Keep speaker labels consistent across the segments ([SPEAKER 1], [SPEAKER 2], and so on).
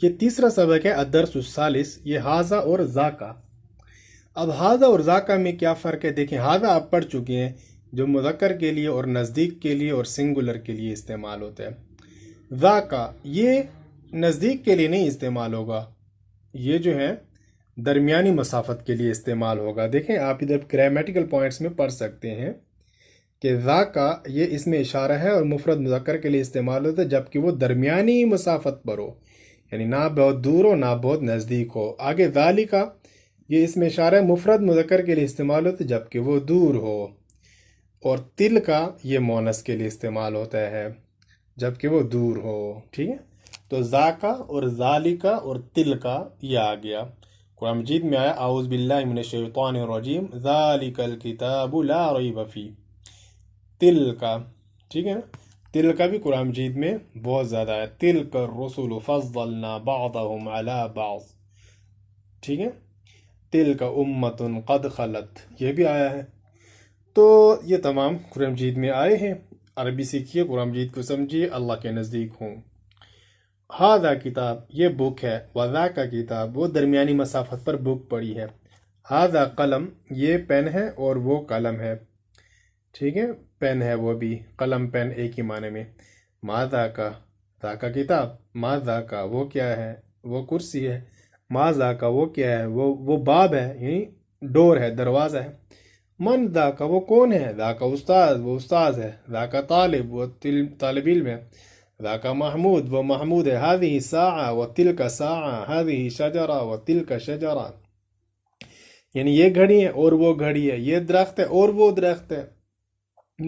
[SPEAKER 1] یہ تیسرا سبق ہے الدرس الثالث، یہ ہاذا اور ذاکا۔ اب ہاذا اور ذاکا میں کیا فرق ہے؟ دیکھیں، ہاذا آپ پڑھ چکے ہیں، جو مذکر کے لیے اور نزدیک کے لیے اور سنگولر کے لیے استعمال ہوتا ہے۔ ذاکا یہ نزدیک کے لیے نہیں استعمال ہوگا، یہ جو ہے درمیانی مسافت کے لیے استعمال ہوگا۔ دیکھیں، آپ ادھر گرامیٹیکل پوائنٹس میں پڑھ سکتے ہیں کہ ذاکا یہ اس میں اشارہ ہے اور مفرد مذکر کے لیے استعمال ہوتا ہے جبکہ وہ درمیانی مسافت پر ہو، یعنی نہ بہت دور ہو نہ بہت نزدیک ہو۔ آگے ذالکا یہ اس میں اشارہ ہے، مفرد مذکر کے لیے استعمال ہوتا ہے جبکہ وہ دور ہو، اور تلکا یہ مونس کے لیے استعمال ہوتا ہے جبکہ وہ دور ہو۔ ٹھیک ہے، تو ذاکا اور ذالکا اور تلکا یہ آ گیا۔ قرآن مجید میں آیا اعوذ باللہ من الشیطان الرجیم ذالک الکتاب لا ریب فیہ، تلکا۔ ٹھیک ہے نا، تلکا بھی قرآن مجید میں بہت زیادہ ہے، تلک الرسل فضلنا بعضهم علی بعض۔ ٹھیک ہے، تلک امت قد خلت، یہ بھی آیا ہے۔ تو یہ تمام قرآن مجید میں آئے ہیں۔ عربی سیکھیے، قرآن مجید کو سمجھیے، اللہ کے نزدیک ہوں۔ ہاذا کتاب یہ بک ہے، وذاکا کتاب وہ درمیانی مسافت پر بک پڑی ہے۔ ہاذا قلم یہ پین ہے اور وہ قلم ہے۔ ٹھیک ہے، پین ہے وہ بھی، قلم پین ایک ہی معنی میں۔ ما ذاکا، ذاکا کتاب، ما ذاکا وہ کیا ہے؟ وہ کرسی ہے۔ ما ذاکا وہ کیا ہے؟ وہ باب ہے، یعنی ڈور ہے، دروازہ ہے۔ من ذاکا وہ کون ہے؟ ذاکا استاد وہ استاذ ہے۔ ذاکا طالب وہ طالب علم ہے۔ ذاکا محمود وہ محمود ہے۔ هذه ساعة وتلك ساعة، هذه شجرة وتلك شجرة، یعنی یہ گھڑی ہے اور وہ گھڑی ہے، یہ درخت ہے اور وہ درخت ہے۔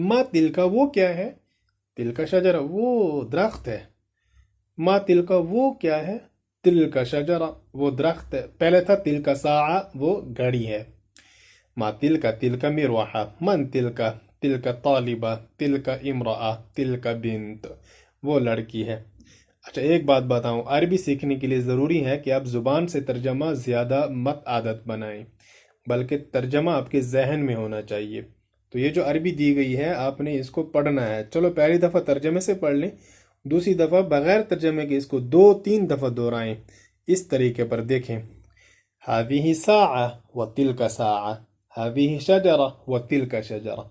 [SPEAKER 1] ما تلکا وہ کیا ہے؟ تلکا شجرہ وہ درخت ہے۔ ما تلکا وہ کیا ہے؟ تلکا شجرہ وہ درخت ہے۔ پہلے تھا تلکا ساعة وہ گھڑی ہے۔ ما تلکا، تلکا مروحہ۔ من تلکا، تلکا طالبہ، تلکا امرأہ، تلکا بنت وہ لڑکی ہے۔ اچھا، ایک بات بتاؤں، عربی سیکھنے کے لیے ضروری ہے کہ آپ زبان سے ترجمہ زیادہ مت عادت بنائیں، بلکہ ترجمہ آپ کے ذہن میں ہونا چاہیے۔ تو یہ جو عربی دی گئی ہے آپ نے اس کو پڑھنا ہے۔ چلو پہلی دفعہ ترجمے سے پڑھ لیں، دوسری دفعہ بغیر ترجمے کے اس کو 2-3 دفعہ دہرائیں، اس طریقے پر دیکھیں۔ هذه ساعة وتلك ساعة، هذه شجرة وتلك شجرة،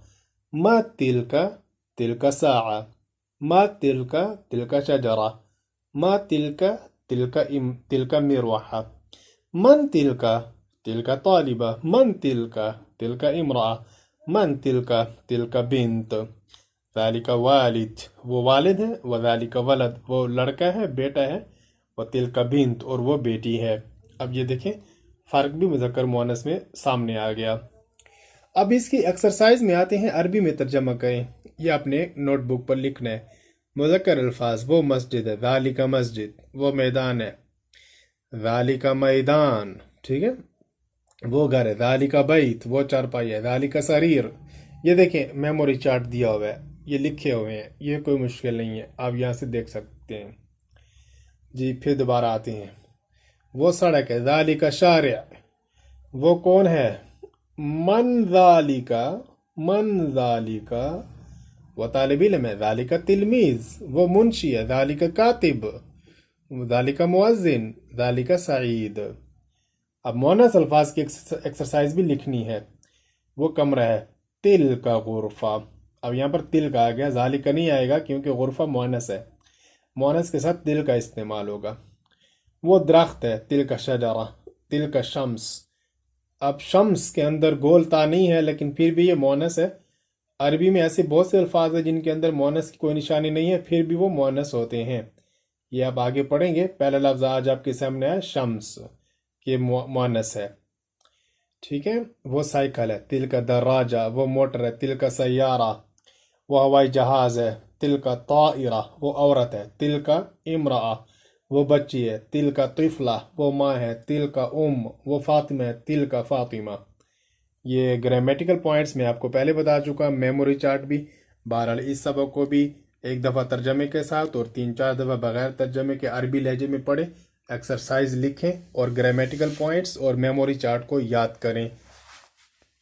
[SPEAKER 1] ما تلك، تلك ساعة، ما تلك، تلك شجرة، ما تلك، تلك مروحة، من تلك، تلك طالبة، من تلك، تلك امرأة، من تلك، تلك بنت۔ ذالک والد وہ والد ہے، وذالک ولد وہ لڑکا ہے، بیٹا ہے، وتلک بنت اور وہ بیٹی ہے۔ اب یہ دیکھیں فرق بھی مذکر مؤنث میں سامنے آ گیا۔ اب اس کی ایکسرسائز میں آتے ہیں، عربی میں ترجمہ کریں۔ یہ اپنے نوٹ بک پر لکھنا ہے۔ مذکر الفاظ، وہ مسجد ہے، ذالک مسجد وہ میدان ہے، ذالک میدان، ٹھیک ہے، وہ گھر ہے، ذالک بیت وہ چارپائی ہے، ذالک سریر۔ یہ دیکھیں میموری چارٹ دیا ہوا ہے، یہ لکھے ہوئے ہیں، یہ کوئی مشکل نہیں ہے، آپ یہاں سے دیکھ سکتے ہیں۔ جی پھر دوبارہ آتے ہیں، وہ سڑک ہے، ذالک شارع وہ کون ہے؟ من ذالک، من ذالک وہ طالب علم ہے، ذالک تلمیذ وہ منشی ہے، ذالک کاتب، ذالک مؤذن، ذالک سعید۔ اب مؤنث الفاظ کی ایکسرسائز بھی لکھنی ہے۔ وہ کمرہ ہے، تل کا غرفہ۔ اب یہاں پر تل کا آ گیا، ذالک نہیں آئے گا کیونکہ غرفہ مؤنث ہے، مؤنث کے ساتھ تل کا استعمال ہوگا۔ وہ درخت ہے، تل کا شجرہ، تل کا شمس۔ اب شمس کے اندر گول تا نہیں ہے لیکن پھر بھی یہ مؤنث ہے۔ عربی میں ایسے بہت سے الفاظ ہیں جن کے اندر مؤنث کی کوئی نشانی نہیں ہے پھر بھی وہ مؤنث ہوتے ہیں، یہ آپ آگے پڑھیں گے۔ پہلا لفظ آج آپ کے سامنے ہے شمس، یہ مؤنث ہے، ٹھیک ہے۔ وہ سائیکل ہے، تل کا دراجہ وہ موٹر ہے، تل کا سیارہ وہ ہوائی جہاز ہے، تل کا طائرہ وہ عورت ہے، تل کا امرأہ وہ بچی ہے، تل کا طفلہ وہ ماں ہے، تل کا وہ فاطمہ ہے، تل کا فاطمہ۔ یہ گرامیٹیکل پوائنٹس میں آپ کو پہلے بتا چکا، میموری چارٹ بھی۔ بہرحال اس سبق کو بھی ایک دفعہ ترجمے کے ساتھ اور 3-4 دفعہ بغیر ترجمے کے عربی لہجے میں پڑھیں، ایکسرسائز لکھیں اور گرامیٹیکل پوائنٹس اور میموری چارٹ کو یاد کریں۔